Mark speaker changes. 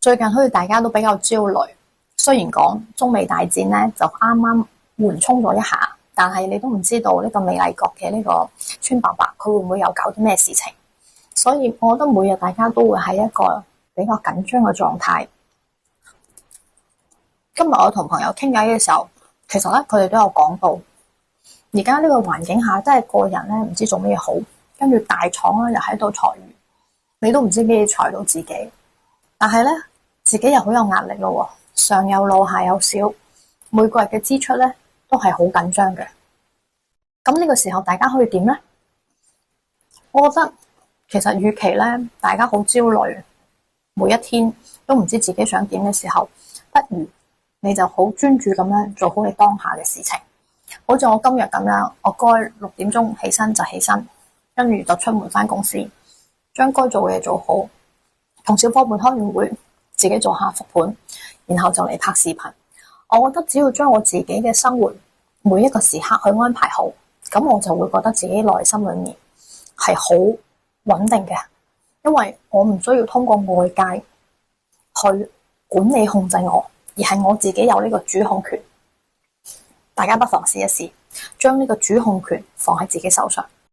Speaker 1: 最近好似大家都比較焦慮，雖然講中美大戰咧就啱啱緩衝咗一下，但係你都唔知道呢個美麗國嘅呢個川伯伯佢會唔會有搞啲咩事情，所以我覺得每日大家都會喺一個比較緊張嘅狀態。今日我同朋友傾偈嘅時候，其實咧佢哋都有講到，而家呢個環境下真係個人咧唔知做咩好，跟住大廠咧又喺度裁員，你都唔知幾時裁到自己。但係咧，自己又好有壓力咯，上有老下有小，每個月嘅支出咧都係好緊張嘅。咁呢個時候大家可以點呢？我覺得其實與其咧大家好焦慮，每一天都唔知自己想點嘅時候，不如你就好專注咁樣做好你當下嘅事情。好似我今日咁樣，我該6點鐘起身就起身，跟住就出門返公司，將該做嘅嘢做好。同小夥伴開完會，自己做下復盤，然後就嚟拍視頻。我覺得只要將我自己嘅生活每一個時刻去安排好，咁我就會覺得自己內心裏面係好穩定嘅，因為我唔需要通過外界去管理控制我，而係我自己有呢個主控權。大家不妨試一試，將呢個主控權放喺自己手上。